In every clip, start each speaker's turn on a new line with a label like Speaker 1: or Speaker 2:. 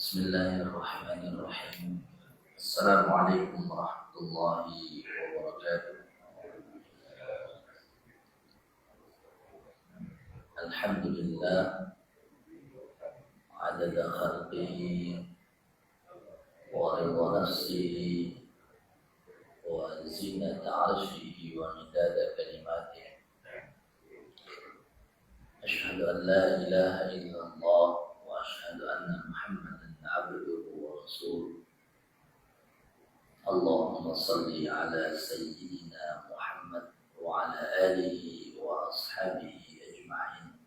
Speaker 1: Bismillahirrahmanirrahim. Assalamualaikum warahmatullahi wabarakatuh. Alhamdulillah adada khalqihi wa ridha nafsihi wa zinata arshihi wa midada kalimatihi. Ashhadu an la ilaha illallah wa ashhadu anna Muhammadan abduhu wa rasuluh. Allahumma salli ala sayyidina Muhammad wa ala alihi wa ashabihi ajma'in.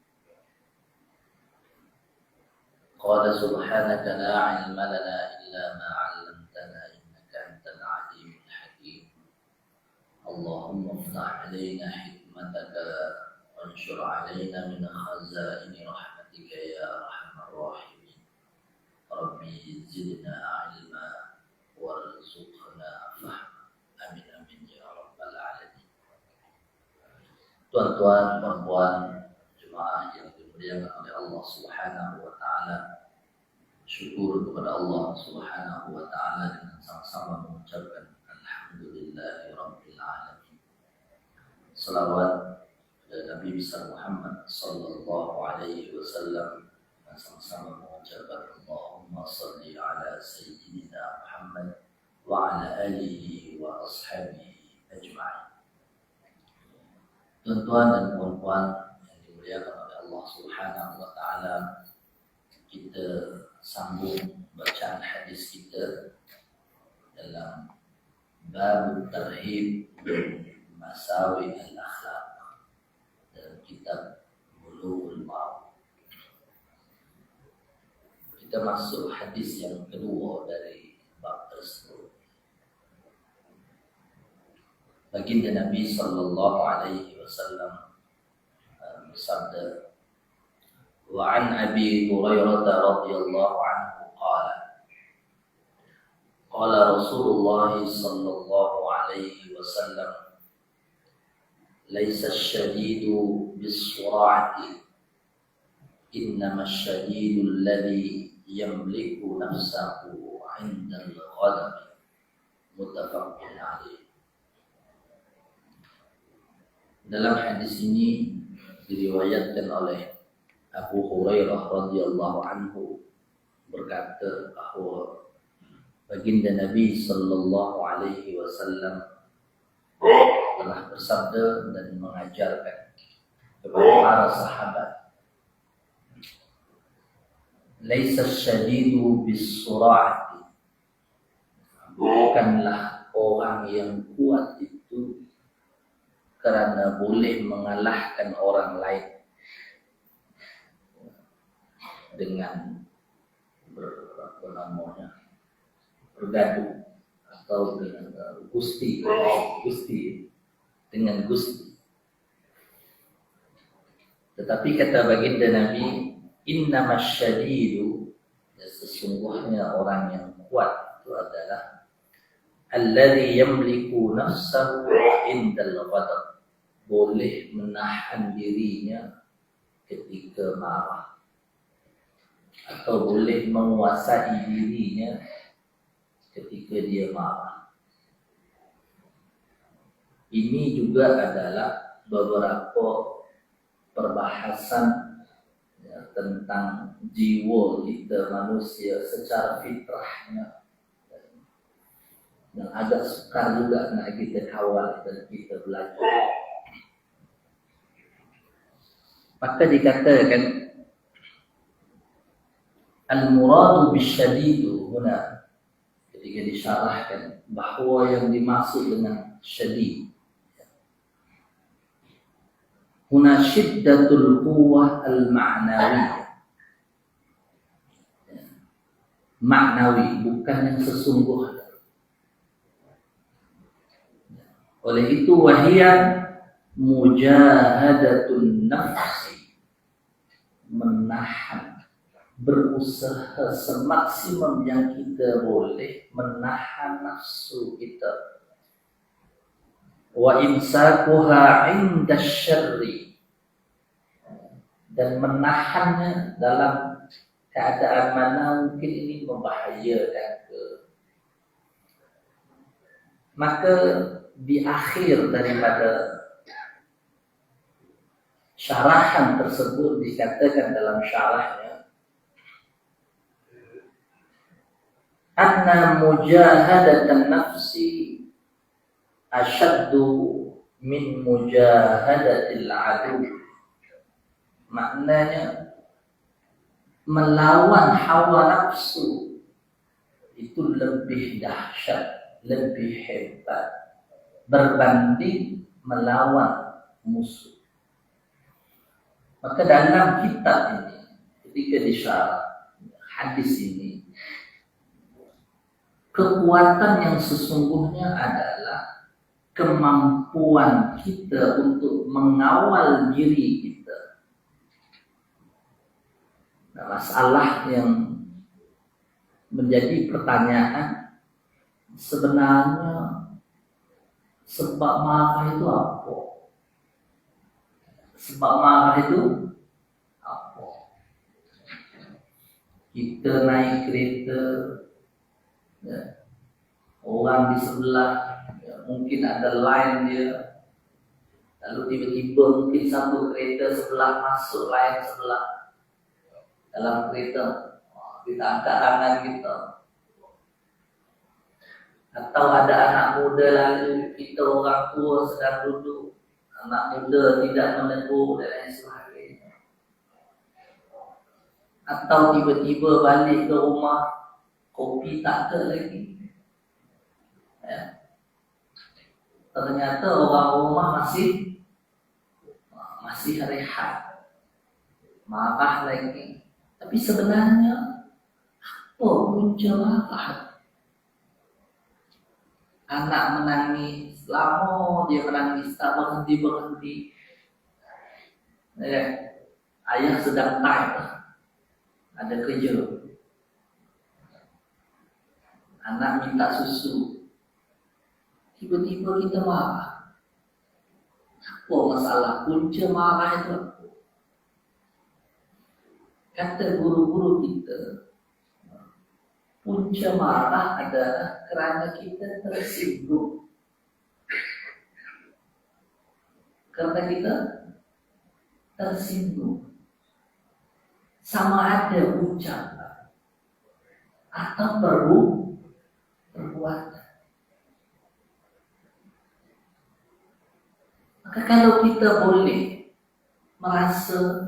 Speaker 1: Qala subhanaka la ilma lana illa ma 'allamtana innaka antal alimul hakim. Allahumma iftah 'alaina hikmataka wanshur 'alaina min khazaini rahmatika ya arhamar rahimin. Rabbi zidna ilma warzuqna fahma. Amin amin ya rabbal alamin. Tuan-tuan, perempuan, jemaah yang dimuliakan oleh Allah Subhanahu wa taala. Syukur kepada Allah Subhanahu wa taala dengan sama-sama mengucapkan alhamdulillahi rabbil alamin. Salawat kepada Nabi besar Muhammad sallallahu alaihi wasallam, dan sama-sama mengucapkan Allahumma salli ala sayyidina Muhammad wa ala alihi wa ashabihi ajma'in. Tuan-tuan dan puan-puan yang dimuliakan oleh Allah Subhanahu wa taala, kita sambung bacaan hadis kita dalam bab tarhib masawi al-akhlaq dalam kitab Bulughul Maram. Kita masuk hadis yang kedua dari bab tersebut. Baginda Nabi sallallahu alaihi wasallam bersabda, "Wa an Abi Hurairah radhiyallahu anhu qala qala Rasulullah sallallahu alaihi wasallam, laisa asy-syadidu bis-sur'ati, innama asy-syadidu alladhi yamliku nafsahu 'inda al-ghadab." Muttafaqun alaih. Dalam hadis ini diriwayatkan oleh Abu Hurairah radhiyallahu anhu berkata bahwa baginda Nabi sallallahu alaihi wasallam telah bersabda dan mengajarkan kepada para sahabat, laisa syadidu bis-sur'ati, bukanlah orang yang kuat itu kerana boleh mengalahkan orang lain dengan bergaduh atau dengan gusti dengan gusti. Tetapi kata baginda Nabi, innamasy syadidu, sesungguhnya orang yang kuat itu adalah alladzi yamliku nafsahu 'indal ghadab, boleh menahan dirinya ketika marah, atau boleh menguasai dirinya ketika dia marah. Ini juga adalah beberapa perbahasan tentang jiwa kita manusia secara fitrahnya, dan agak sukar juga nak kita kawal dan kita belajar. Maka dikatakan al-muradu bisyadidu huna, ketika disyarahkan bahawa yang dimaksud dengan syadid huna syiddatul quwwah al-ma'nawiyah, maknawi, bukan yang sesungguhnya. Oleh itu wahiyya mujahadatun nafsi, menahan, berusaha semaksimum yang kita boleh menahan nafsu kita. Wa imsakuha 'inda syarri, dan menahannya dalam keadaan mana mungkin ini membahayakan maka di akhir daripada syarahan tersebut dikatakan dalam syarahnya anna mujahadatan nafsi asyaddu min mujahadatil adu. Maknanya melawan hawa nafsu itu lebih dahsyat, lebih hebat berbanding melawan musuh. Maka dalam kitab ini ketika disyarah hadis ini, kekuatan yang sesungguhnya adalah kemampuan kita untuk mengawal diri kita. Nah, masalah yang menjadi pertanyaan sebenarnya sebab marah itu apa? Sebab marah itu apa? Kita naik kereta, ya, orang di sebelah, ya, mungkin ada line dia, lalu tiba-tiba mungkin satu kereta sebelah masuk line sebelah dalam kereta, kita angkat tangan kita. Atau ada anak muda lalu kita orang tua sedang duduk, anak muda tidak menegur dan lain sebagainya. Atau tiba-tiba balik ke rumah, kopi tak ada lagi. Ya. Ternyata orang rumah masih rehat, marah lagi. Tapi sebenarnya apa punca marah? Anak menangis, lama dia menangis, tak berhenti. Ya. Ayah sedang tight, ada kerja. Anak minta susu, tiba-tiba kita marah. Apa masalah? Punca marah itu apa? Kata guru-guru kita, punca marah adalah kerana kita tersinggung. Karena kita tersinggung. Sama ada ucapan atau perbuatan. Maka kalau kita boleh merasa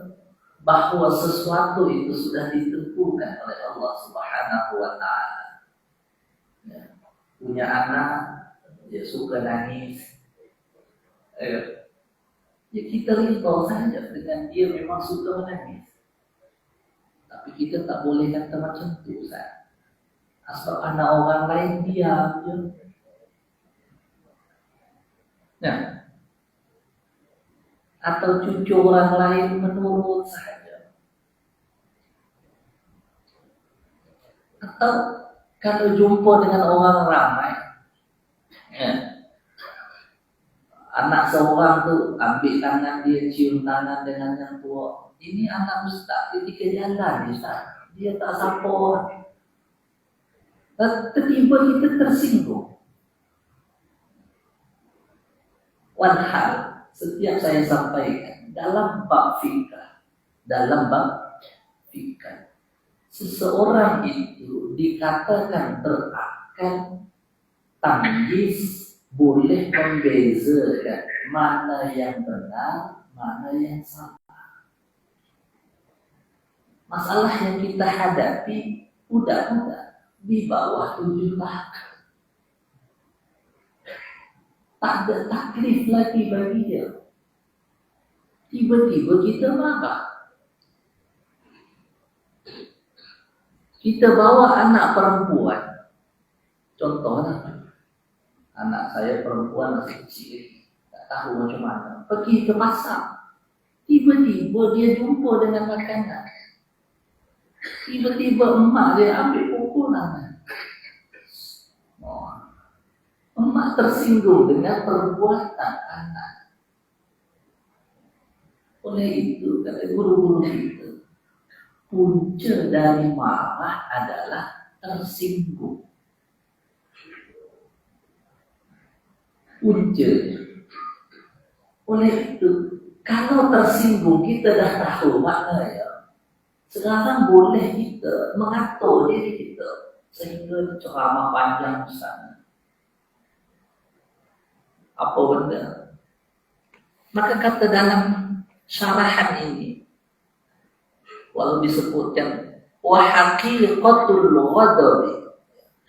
Speaker 1: bahwa sesuatu itu sudah ditentukan oleh Allah Subhanahu wa Ta'ala. Ya, punya anak, dia suka nangis. Ya kita ridho saja dengan dia memang suka menangis. Tapi kita tak boleh kata macam tu, Ustaz. Asal anak orang lain diam je. Nah, atau cucu orang lain menurut saja. Atau kalau jumpa dengan orang ramai, ya, anak seorang tu ambil tangan dia, cium tangan dengan yang tua. Ini anak Ustaz ketika jalan, Ustaz. Dia tak sapa orang. Tiba-tiba kita tersinggung. Walhal, setiap saya sampaikan dalam bab fikih, seseorang itu dikatakan berakal, tamyiz, boleh membezakan mana yang benar, mana yang salah. Masalah yang kita hadapi budak-budak di bawah 7 tahun. Tak ada taklif lagi bagi dia. Tiba-tiba kita marah. Kita bawa anak perempuan. Contohnya, anak saya perempuan masih kecil, tak tahu macam mana. Pergi ke pasar. Tiba-tiba dia jumpa dengan makanan. Tiba-tiba emak dia ambil pukulan. Emak tersinggung dengan perbuatan anak. Oleh itu, kata guru-guru kita, punca dari marah adalah tersinggung. Puncanya. Oleh itu, kalau tersinggung kita dah tahu maknanya. Sekarang boleh kita mengatur diri kita sehingga ceramah panjang sana. Apa benda? Maka kata dalam syarahan ini, walau disebutkan wa haqiqatul ghadabi,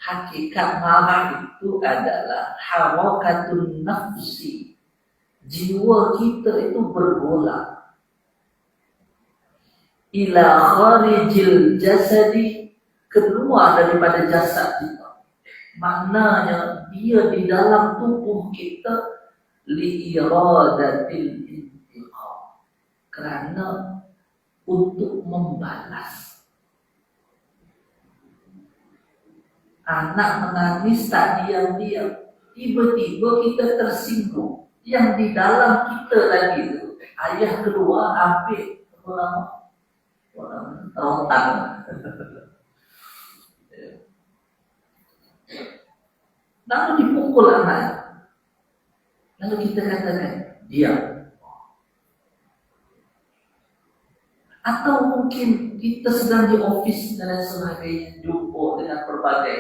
Speaker 1: hakikat marah itu adalah harakatun nafsi. Jiwa kita itu bergolak ila kharijil jasadi, keluar daripada jasad kita. Maknanya dia di dalam tubuh kita li iradatil intiqam, kerana untuk membalas. Anak menangis tak diam-diam, tiba-tiba kita tersinggung. Yang di dalam kita lagi itu, ayah keluar ambil rotan. Lalu dipukul anak. Lalu kita katakan diam. Atau mungkin kita sedang di office dan lain sebagainya, jumpa dengan berbagai,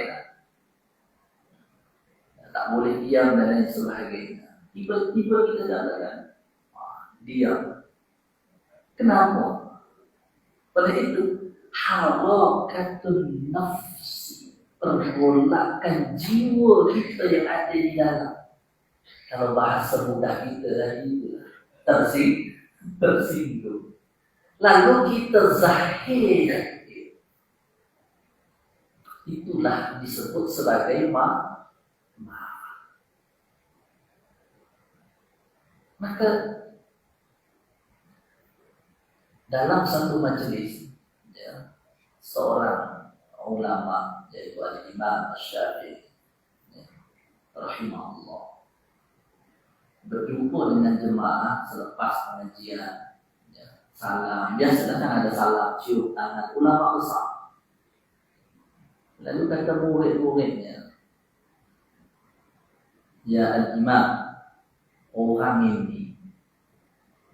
Speaker 1: tak boleh diam dan lain sebagainya. Tiba-tiba kita katakan diam. Kenapa? Oleh itu harakatun nafsi, pergolakan jiwa kita yang ada di dalam. Kalau bahasa mudah kita tadi tersinggung. Lalu kita zahir, itulah disebut sebagai marah. Maka dalam satu majelis, ya, seorang ulama yaitu Al-Imam Asy-Syafi'i, ya, rahimahullah, berjumpa dengan jemaah selepas pengajian, ya, salam. Biasanya kan ada salam, cium tangan ulama besar. Lalu kata murid-muridnya, ya Al-Imam, orang ini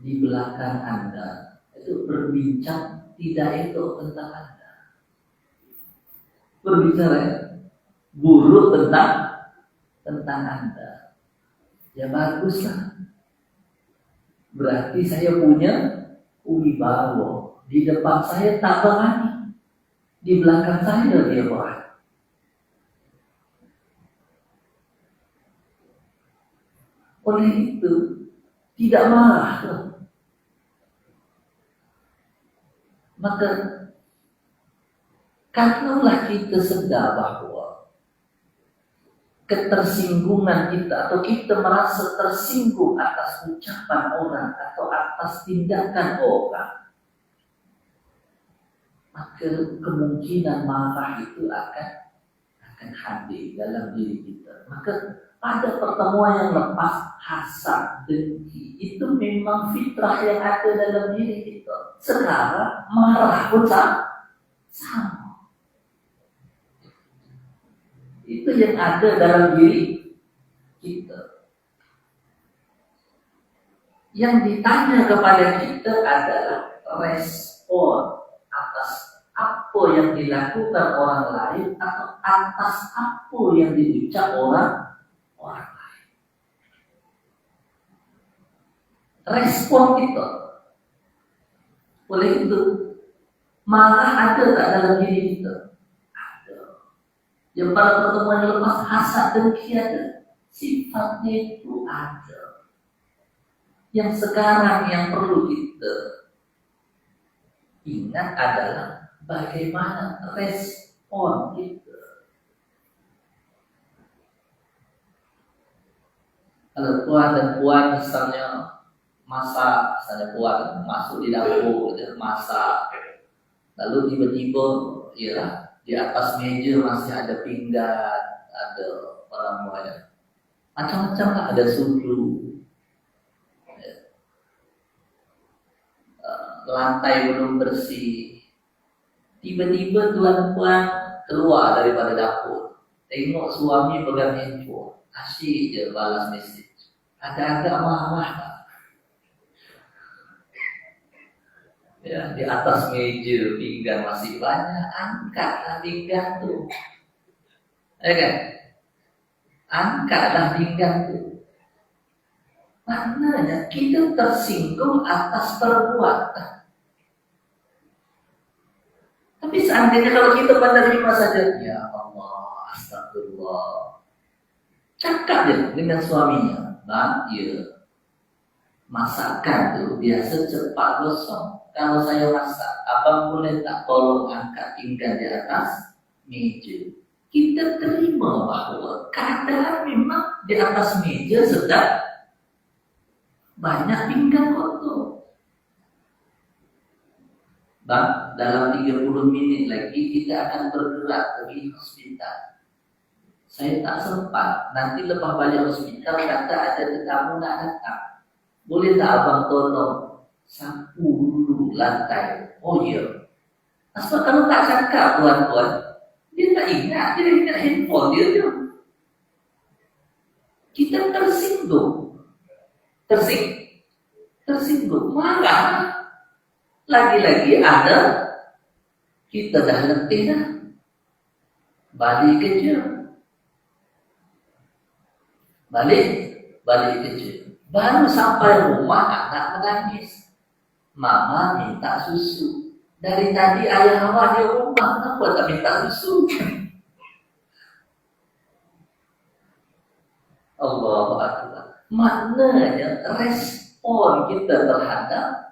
Speaker 1: di belakang Anda itu berbincang tidak itu tentang Anda. Berbicara buruk tentang Anda. Ya baguslah. Berarti saya punya wibawa. Di depan saya tak berani. Di belakang saya dia berani. Oleh itu tidak marah. Maka kalaulah kita sedar bahwa ketersinggungan kita atau kita merasa tersinggung atas ucapan orang atau atas tindakan orang, maka kemungkinan marah itu akan hadir dalam diri kita. Maka pada pertemuan yang lepas, hasad, dengki itu memang fitrah yang ada dalam diri kita. Sekarang marah pun sama. Itu yang ada dalam diri kita. Yang ditanya kepada kita adalah respon atas apa yang dilakukan orang lain atau atas apa yang diucap orang lain. Respon kita. Oleh itu, marah ada tak dalam diri kita? Ada. Yang pada pertemuan yang lepas, hasad dengki ada. Sifatnya itu ada. Yang sekarang yang perlu kita ingat adalah bagaimana respon kita. Kalau tuan dan puan misalnya masak, misalnya puan masuk di dapur, masak, lalu tiba-tiba ya di atas meja masih ada pinggan, ada barang-barang macam-macam lah, ada sudu, lantai belum bersih, Tiba-tiba tuan-tuan keluar daripada dapur, tengok suami pegang handphone, asyik je balas mesej. Agak-agak marah tak? Ya, di atas meja pinggan masih banyak, angkatlah pinggan tu. Ya kan? Angkatlah pinggan tu. Maknanya kita tersinggung atas perbuatan. Tapi seandainya kalau kita menerima saja, ya Allah, astagfirullah. Cakap je dengan suaminya, Bang, ya, masakan tu biasa cepat gosong. Kalau saya masak, abang boleh tak tolong angkat pinggan di atas meja? Kita terima bahawa keadaan memang di atas meja sedang banyak pinggan kotor. Bang, dalam 30 menit lagi kita akan bergerak pergi hospital. Saya tak sempat. Nanti lepas balik hospital kata ada tetamu nak datang. Boleh tak abang tolong sapu dulu lantai? Oh ya. Sebab kalau tak cakap tuan-tuan, dia tak ingat. Dia ingat handphone dia tu. Kita tersinggung. Tersinggung. Marah. Lagi-lagi ada, kita dah letih dah. Balik kerja. Balik kerja. Baru sampai rumah anak menangis. Mama minta susu. Dari tadi ayah awak di rumah, kenapa tak minta susu? Allahu Akbar. Maknanya respon kita terhadap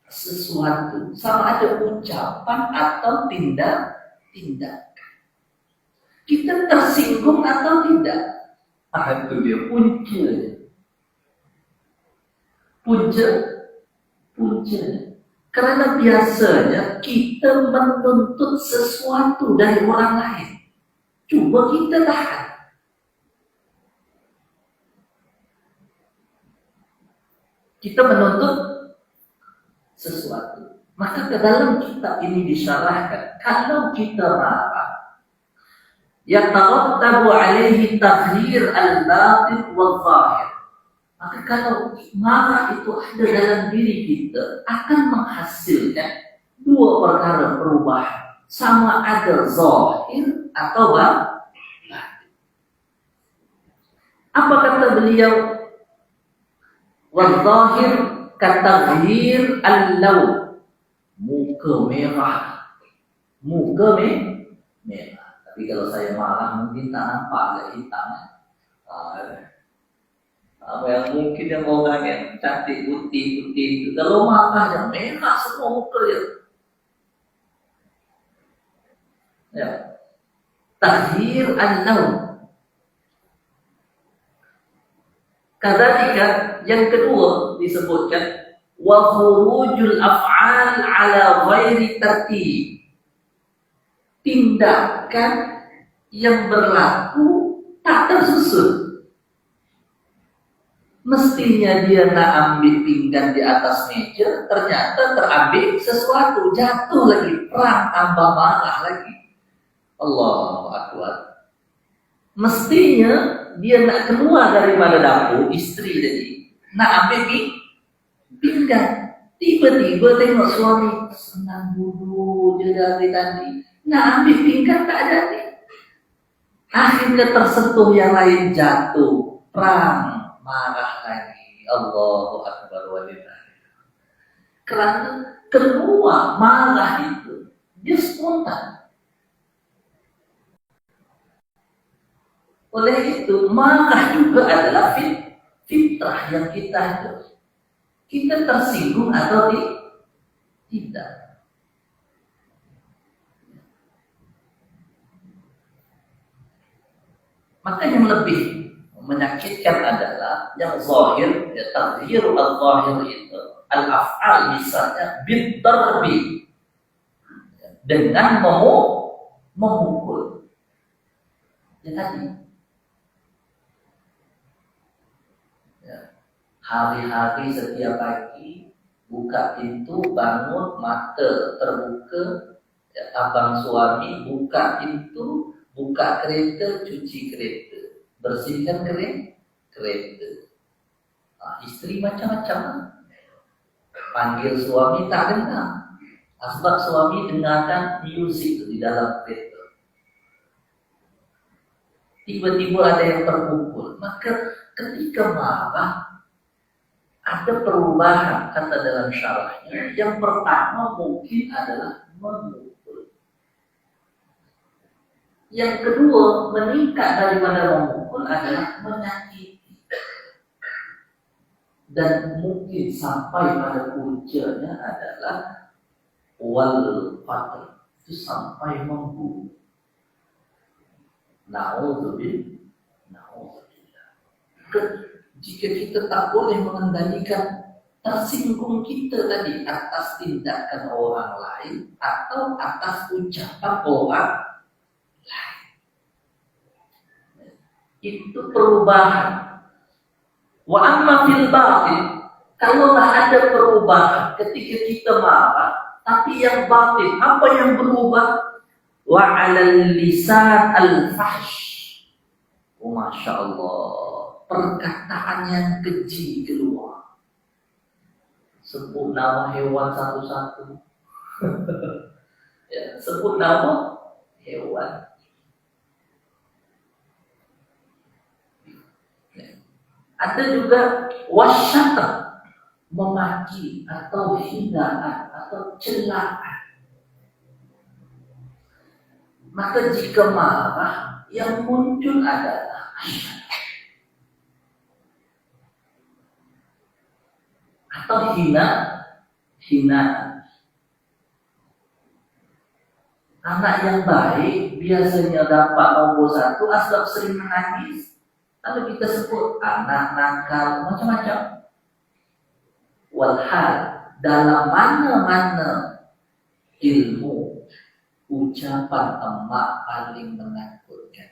Speaker 1: sesuatu sama ada ucapan atau tindakan. Kita tersinggung atau tidak? Itu dia punca. Karena biasanya kita menuntut sesuatu dari orang lain. Cuba kita tahan. Kita menuntut sesuatu. Maka ke dalam kitab ini disyarahkan, kalau kita marah, yatarattabu alaihi taghyir al-batin wal-zahir. Maka kalau marah itu ada dalam diri kita, akan menghasilkan dua perkara perubahan. Sama ada zahir atau batin. Apa kata beliau? Wal-zahir kataghyir al-lawn. Muka merah. Tapi kalau saya marah mungkin tak nampak agak hitam. Apa yang mungkin yang orang yang cantik putih itu, kalau marah yang merah semua muka dia. Ya. Taghyir al-lawn. Kadzalika yang kedua disebutkan wa khurujul af'al ala ghairi tartib. Tindakan yang berlaku tak tersusun. Mestinya dia nak ambil pinggan di atas meja, ternyata terambil sesuatu, jatuh lagi, perang tambah marah lagi. Allahu Akbar. Mestinya dia nak keluar daripada dapur, isteri tadi, nak ambil pinggan. Tiba-tiba tengok suami, senang dulu je dari tadi, nak ambil pinggan tak jadi. Akhirnya tersentuh yang lain, jatuh, perang, marah lagi. Allahu Akbar walillah. Kerana keluar marah itu, dia spontan. Oleh itu, marah juga adalah fitrah yang kita ada. Kita tersinggung atau tidak. Maka yang lebih menyakitkan adalah yang zahir, ya, taghyir al-zahir itu, al-af'al misalnya bid-darbi, dengan memukul. Ya tadi. Ya. Hari-hari setiap pagi buka pintu, bangun, mata terbuka, Ya, abang suami buka pintu, buka kereta, cuci kereta, bersihkan kereta. Nah, istri macam-macam. Panggil suami tak dengar. Sebab suami dengarkan musik di dalam kereta. Tiba-tiba ada yang terpukul. Maka ketika marah, ada perubahan kata dalam syarahnya. Yang pertama mungkin adalah memukul. Yang kedua, meningkat daripada memukul adalah menyakiti. Dan mungkin sampai pada puncaknya adalah wal qatl, itu sampai membunuh. Na'udzubillah. Jika kita tak boleh mengendalikan tersinggung kita tadi atas tindakan orang lain atau atas ucapan orang lain, itu perubahan. Wa amma fil batin, kalaulah ada perubahan ketika kita marah, tapi yang batin, apa yang berubah? Wa 'alal lisan al-fahsh. Oh, Masya Allah, perkataan yang keji keluar. Sebut nama hewan satu-satu. Ya, sebut nama hewan. Ada juga wasyata, memaki atau hinaan atau celaan. Maka jika marah, yang muncul adalah atau hinaan. Anak yang baik biasanya dapat nombor 1 sebab sering menangis. Lalu kita sebut anak nakal, macam-macam. Walhal, dalam mana-mana ilmu, ucapan emak paling menakutkan.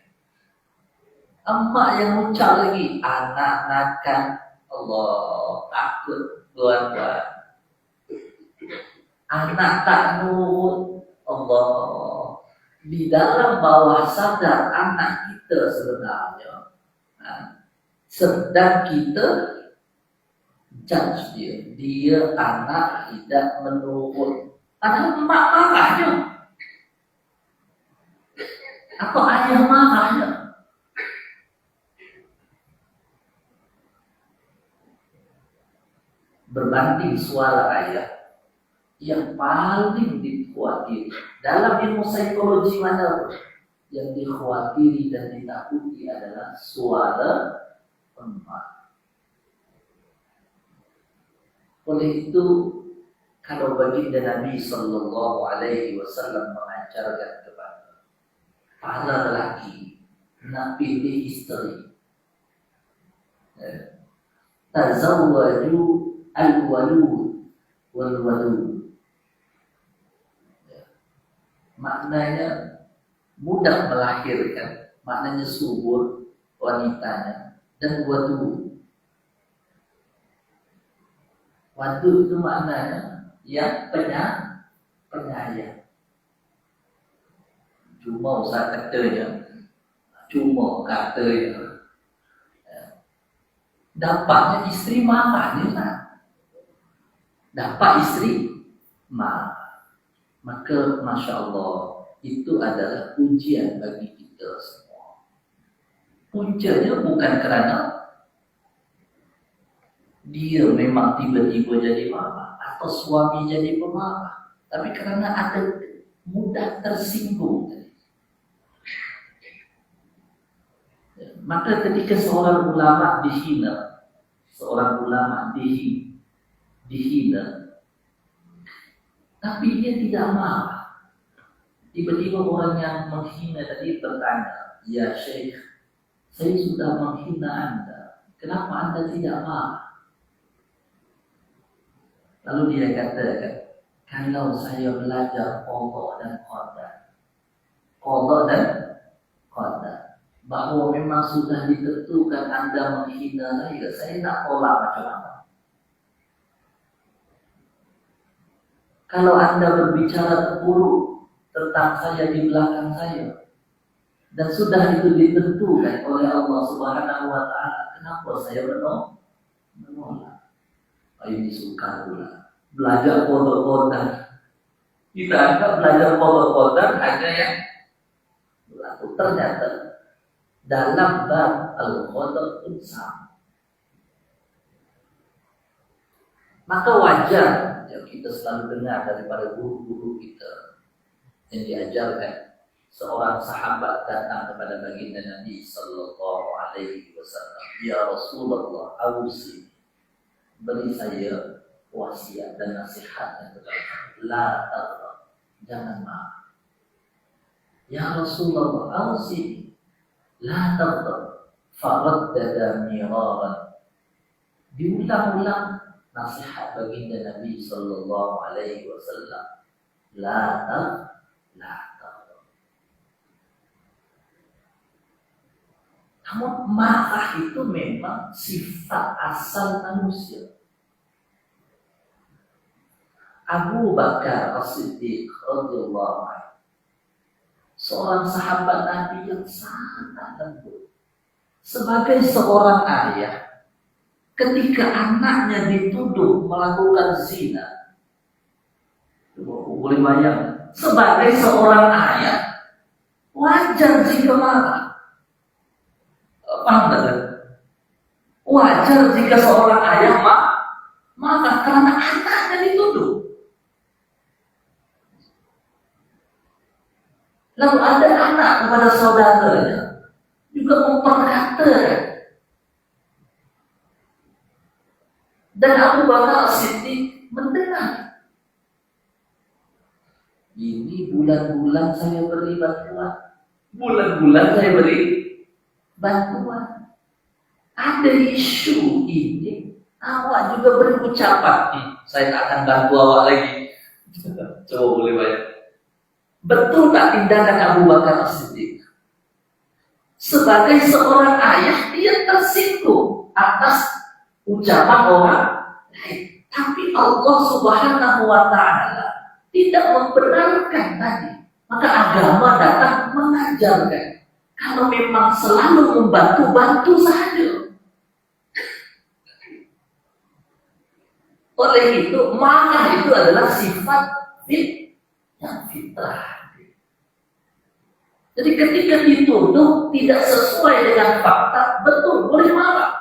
Speaker 1: Emak yang ucap lagi, anak nakal, Allah, takut tuan-tuan. Anak tak nurut, Allah. Di dalam bawah sadar anak kita sebenarnya sedang kita judge dia anak tidak menurut. Padahal emak marahnya atau ayah marahnya. Berbanding suara ayah yang paling dikhawatiri dalam ilmu psikologi mana pun, yang dikhawatiri dan ditakuti adalah suara emak. Oleh itu, kalau baginda Nabi Sallallahu Alaihi Wasallam mengajarkan kepada para lelaki nak pilih istri, tazawwaju al-walud wal-walud, maknanya mudah melahirkan, maknanya subur wanitanya, dan wadud. Wadud itu maknanya yang penyayang. Cuma usah katanya, dapatnya istri marahnya lah. Dapat istri marah, maka Masya Allah, itu adalah ujian bagi kita semua. Puncanya bukan kerana dia memang tiba-tiba jadi marah atau suami jadi pemarah, tapi kerana ada mudah tersinggung. Maka ketika seorang ulama dihina, tapi dia tidak marah. Tiba-tiba orang yang menghina tadi bertanya, "Ya Syekh, saya sudah menghina Anda, kenapa Anda tidak marah?" Lalu dia katakan, kalau saya belajar qadha dan qadar, bahwa memang sudah ditentukan Anda menghina saya nak tolak macam mana? Kalau Anda berbicara buruk, tentang saya di belakang saya. Dan sudah itu ditentukan oleh Allah Subhanahu wa Ta'ala. Kenapa saya menolak? Ayo disuka pula. Belajar kodok-kodok. Kita anggap belajar kodok-kodok hanya yang berlaku. Ternyata dalam bab al-kodok pun sama. Maka wajar yang kita selalu dengar daripada guru-guru kita yang diajarkan. Seorang sahabat datang kepada baginda Nabi Sallallahu Alaihi Wasallam. Ya Rasulullah, ausi, beri saya wasiat dan nasihat yang terbaik. La taghdab, jangan marah. Ya Rasulullah, ausi, la taghdab. Faraddada miraran. Diulang-ulang nasihat baginda Nabi Sallallahu Alaihi Wasallam. La taghdab. Namun marah itu memang sifat asal manusia. Abu Bakar As-Siddiq radhiyallahu anhu, seorang sahabat Nabi yang sangat lembut. Sebagai seorang ayah, ketika anaknya dituduh melakukan zina, boleh bayang, sebagai seorang ayah, wajar jika marah. Paham tak? Wajar jika seorang ayah marah karena anaknya dituduh. Lalu ada anak kepada saudaranya juga memperkata. Dan Abu Bakar As-Siddiq mendengar. Ini bulan-bulan saya beri bantuan. Bulan-bulan saya beri bantuan. Ada isu ini, awak juga beri ucapan. Saya tak akan bantu awak lagi. Coba boleh bayar. Betul tak tindakan Abu Bakar As-Siddiq? Sebagai seorang ayah, dia tersinggung atas ucapan orang lain. Tapi Allah Subhanahu wa Ta'ala tidak membenarkan tadi. Maka agama datang mengajarkan. Kalau memang selalu membantu, bantu saja. Oleh itu, marah itu adalah sifat yang fitrah. Jadi ketika dituduh tidak sesuai dengan fakta, betul, boleh marah.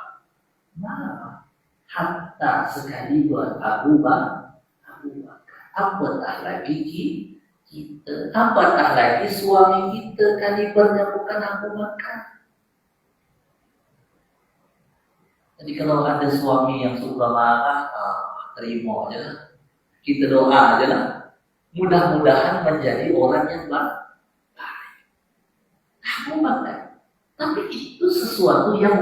Speaker 1: Marah. Hatta sekali buat Abu Bakar. Apatah lagi kita, apatah lagi suami kita, kalibernya bukan Abu Bakar. Jadi kalau ada suami yang suka marah, terima aja lah. Kita doa aja lah. Mudah-mudahan menjadi orang yang baik. Abu Bakar. Tapi itu sesuatu yang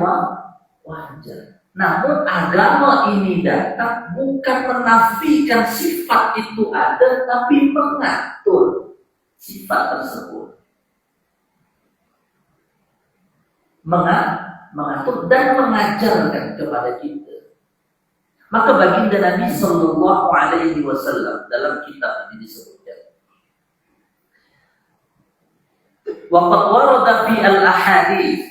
Speaker 1: wajar. Namun agama ini datang bukan menafikan sifat itu ada, tapi mengatur sifat tersebut. Mengatur dan mengajarkan kepada kita. Maka baginda Nabi Sallallahu Alaihi Wasallam dalam kitab ini disebutkan. Waqad warada fi al-ahadits,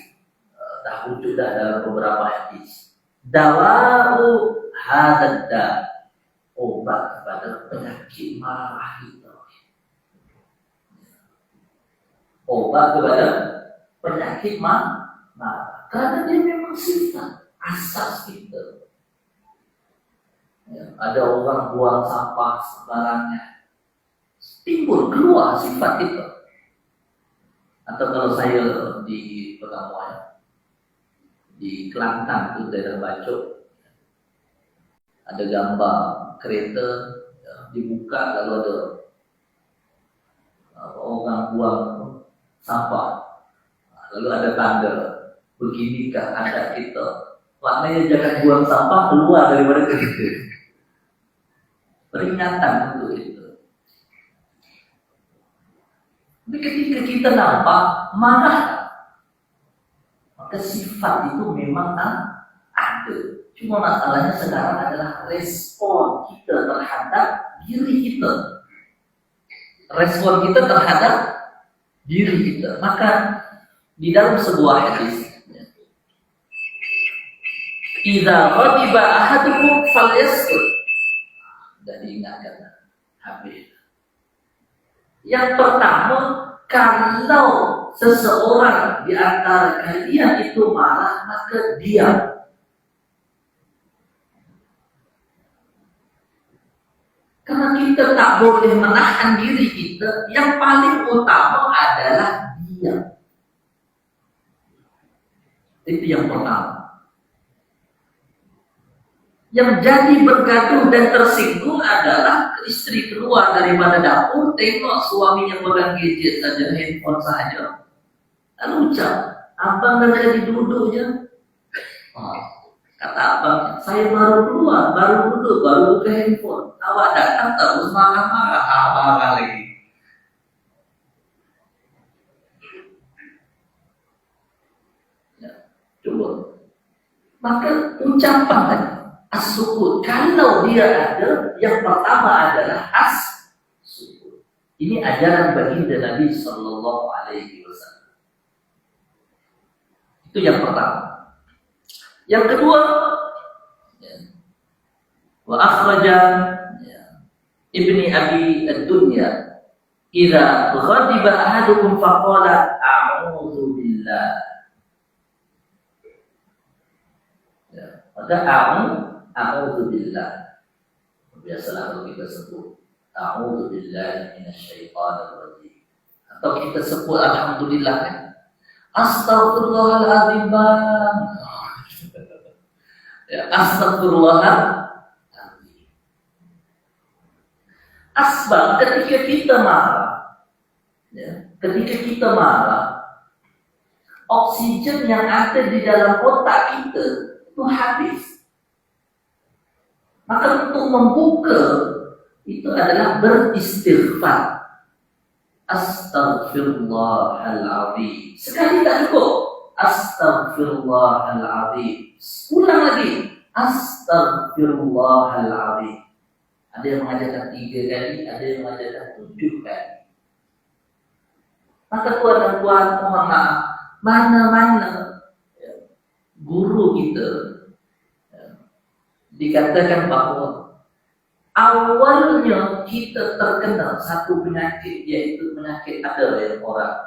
Speaker 1: wujud dalam beberapa hadis. Dawa'u hadadda, obat kepada penyakit marah itu. Obat kepada penyakit marah. Karena dia memang sifat asas kita. Ya, ada orang buang sampah sembarangan, timbul keluar sifat itu. Atau kalau saya di Pegamuan, di Kelantan itu daerah Bacok, ada gambar kereta ya, dibuka lalu ada orang buang sampah, lalu ada tanda beginikah adat kita, maknanya jangan buang sampah keluar daripada kereta. Peringatan untuk itu. Tapi ketika kita nampak marah, maka sifat itu memang ada. Cuma masalahnya sekarang adalah respon kita terhadap diri kita. respon kita terhadap diri kita. Maka di dalam sebuah hadis, idza ghadiba ahadukum falyaskur. Sudah diingatkan habis. Yang pertama, kalau seseorang di antara kalian itu marah, maka diam. Karena kita tak boleh menahan diri kita, yang paling utama adalah diam. Itu yang pertama. Yang jadi bergaduh dan tersinggung adalah istri keluar daripada dapur, tengok suaminya pegang gadget saja, handphone saja. Lalu ucap, abang dah jadi duduknya. Kata abang, saya baru keluar, baru duduk, baru buka handphone. Awak datang terus marah-marah, abang lagi. Ya, coba. Maka ucapan tadi, as-sukut, kalau dia ada, yang pertama adalah as-sukut. Ini ajaran baginda Nabi Sallallahu Alaihi Wasallam. Itu yang pertama. Yang kedua, wa akhraja Ibni Abi ad-Dunya, idza ghadiba ahadukum faqala a'udzu billah. Maka a'udzu billah. Biasalah kalau kita sebut a'udzu billahi minasyaitonir rajim. Atau kita sebut alhamdulillah kan. Astaghfirullahaladzim bang. Ya, astagfirullahaladzim. Asbab ketika kita marah, ya, ketika kita marah, oksigen yang ada di dalam otak kita itu habis. Maka untuk membuka itu adalah beristighfar. Astaghfirullahaladzim. Sekali tak cukup. Astaghfirullahaladzim. Ulang lagi. Astaghfirullahaladzim. Ada yang mengajarkan 3 kali, ada yang mengajarkan 7 kali. Maka tuan dan puan, mohon maaf, mana-mana guru kita dikatakan bahwa awalnya kita terkena satu penyakit, yaitu penyakit ada yang orang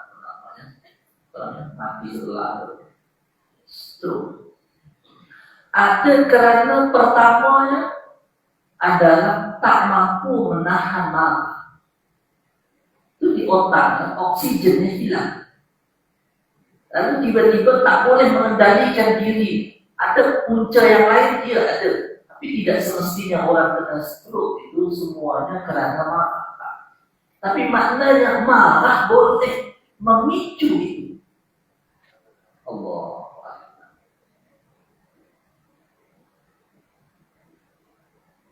Speaker 1: mati selalu, stroke. Ada kerana pertamanya adalah tak mampu menahan marah. Itu di otak, oksigennya hilang. Lalu tiba-tiba tak boleh mengendalikan diri. Ada punca yang lain dia ada, tapi tidak semestinya orang kena stroke itu semuanya kerana marah. Tapi maknanya marah boleh memicu itu. Allah.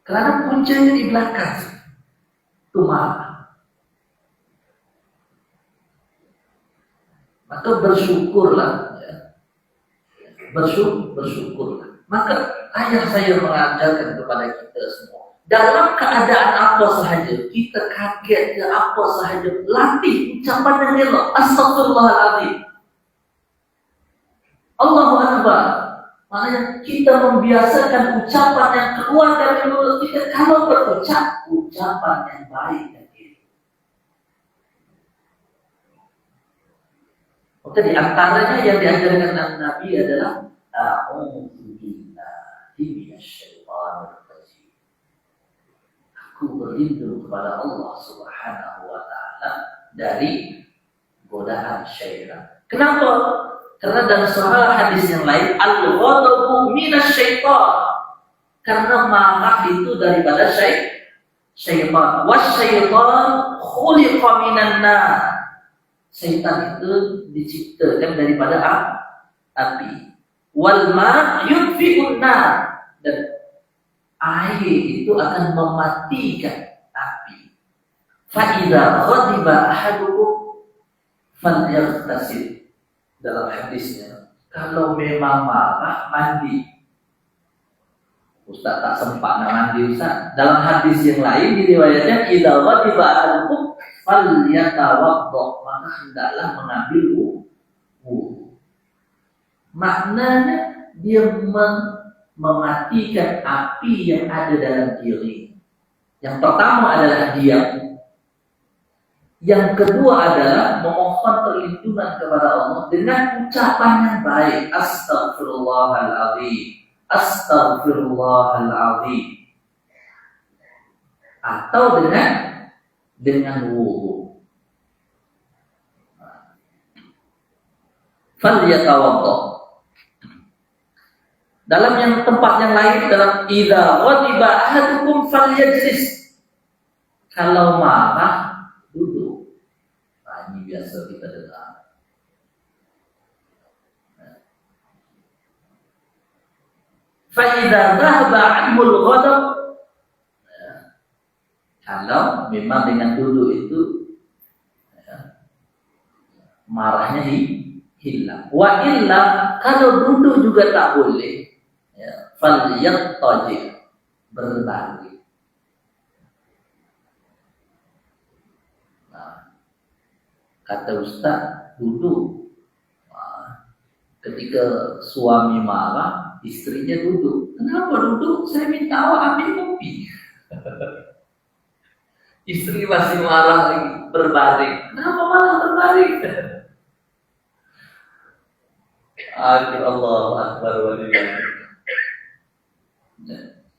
Speaker 1: Kerana puncanya di belakang itu marah. Maka bersyukurlah, ya. Bersyukurlah. Maka ayah saya mengajarkan kepada kita semua, dalam keadaan apa sahaja, kita kaget ke apa sahaja, latih ucapan yang elok. Astagfirullahaladzim. Allahu Akbar. Maknanya kita membiasakan ucapan yang keluar dari mulut kita. Kalau berucap, ucapan yang baik dan itu. Maka di antaranya yang diajarkan Nabi adalah a'udzu billahi minasyaitonir rajim. Aku berlindung kepada Allah Subhanahu wa taala dari godaan syaitan. Kenapa? Karena dalam surah hadis yang lain, al-ghadabu minasyaitan. Karena marah itu daripada syaitan. Wasyaitan khuliqa minan nar. Syaitan itu diciptakan daripada api. Wal ma' yudfi'un nar. Dan air itu akan mematikan api. Fa idza ghadiba ahadukum falyaghtasil. Dalam hadisnya, kalau memang marah, mandi. Ustaz tak sempat nak mandi Ustaz. Dalam hadis yang lain diriwayatnya, idza ghadiba ahadukum falyatawaddo, maka hendaklah mengambil wudu. Maknanya dia mematikan api yang ada dalam diri. Yang pertama adalah diam. Yang kedua adalah memohon perlindungan kepada Allah dengan ucapan yang baik. Astaghfirullahaladzim, astaghfirullahaladzim. Atau dengan wudu. Falyatawaddo. Dalam yang tempat yang lain, dalam idza ghadiba ahadukum falyajlis. Kalau marah, duduk. Nah, ini biasa kita dengar. Fa idza dhahaba 'anhul ghadab, kalau memang dengan duduk itu marahnya hilang. Wa illa, kalau duduk juga tak boleh, falyattaji, berbaring. Nah, kata Ustaz, duduk. Nah, ketika suami marah, istrinya duduk. Kenapa duduk? Saya minta awak ambil kopi. Istri masih marah lagi, berbaring. Kenapa malah berbaring? Allahu Akbar walillah.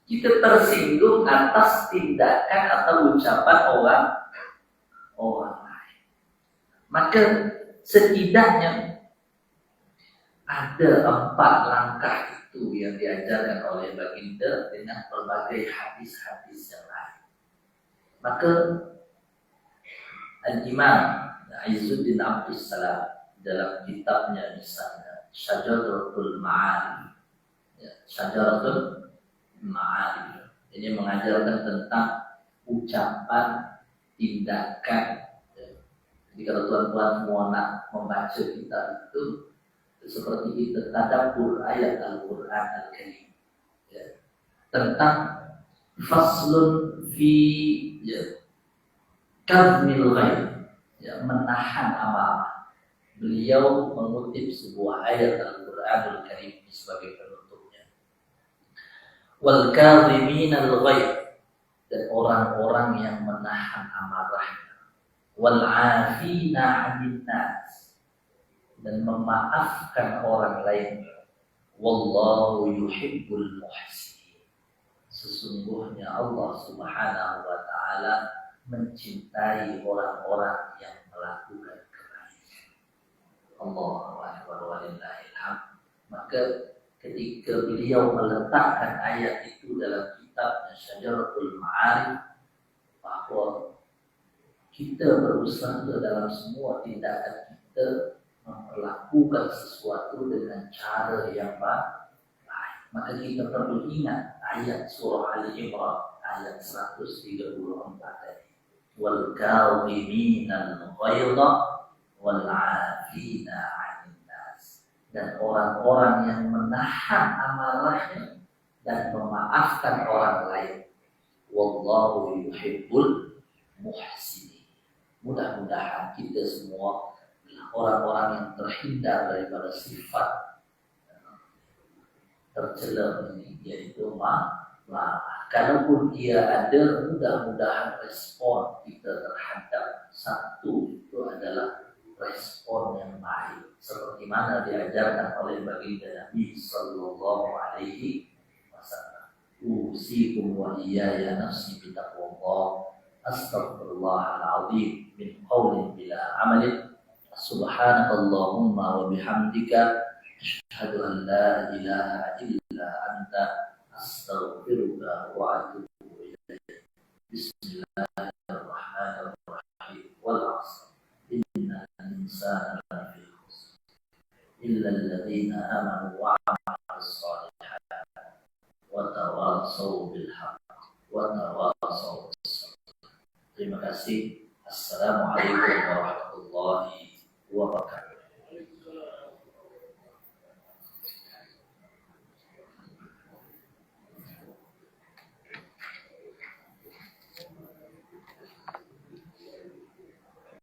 Speaker 1: Kita tersinggung atas tindakan atau ucapan orang lain. Maka setidaknya ada 4 langkah itu yang diajarkan oleh baginda dengan berbagai hadis-hadis yang lain. Maka Al-Imam Izzuddin Abdus Salam dalam kitabnya misalnya Syajaratul Ma'arif, Syajaratul Ma'arif, ini mengajarkan tentang ucapan, tindakan. Jadi kalau tuan-tuan semua nak membaca kitab itu seperti kita tadabbur ayat Al-Quran Al-Karim, tentang faslun fi kadmil ghaib, menahan amarah. Beliau mengutip sebuah ayat Al-Quranul Karim sebagai penutupnya. Wal kadhimina al-ghaib, dan orang-orang yang menahan amarahnya. Wal 'afina 'anil nas, dan memaafkan orang lain. Wallahu yuhibbul muhsinin, sesungguhnya Allah Subhanahu wa taala mencintai orang-orang yang melakukan kebaikan. Allahu akbar walillahil hamd. Maka ketika beliau meletakkan ayat itu dalam kitabnya Syajaratul Ma'arif, bahwa kita berusaha dalam semua tindakan kita memperlakukan sesuatu dengan cara yang baik, maka kita perlu ingat ayat surah Ali Imran ayat 134 tadi. Wal kadhiminal ghaidha wal 'afina 'anil nas, dan orang-orang yang menahan amarahnya dan memaafkan orang lain. Wallahu yuhibbul muhsinin. Mudah-mudahan kita semua orang-orang yang terhindar daripada sifat tercela ini, yaitu marah. Kalaupun dia ada, mudah-mudahan respon kita terhadap satu itu adalah respon yang baik, seperti mana diajarkan oleh baginda Nabi Sallallahu Alaihi Wasallam. Usikum wa iyaya nafsi bitaqwallah, astaghfirullahaladzim min qawlin bila amalin. Subhanakallahumma wa bihamdika asyhadu an la ilaha illa anta astaghfiruka wa atubu ilaik. Bismillahirrahmanirrahim. Wal 'asr innal insana lafi khusr illa alladziina aamanu wa 'amilus shalihaat wa tawassaw bil haqq wa tawassaw bis sabr. Terima kasih. Assalamualaikum warahmatullahi wabarakatuh.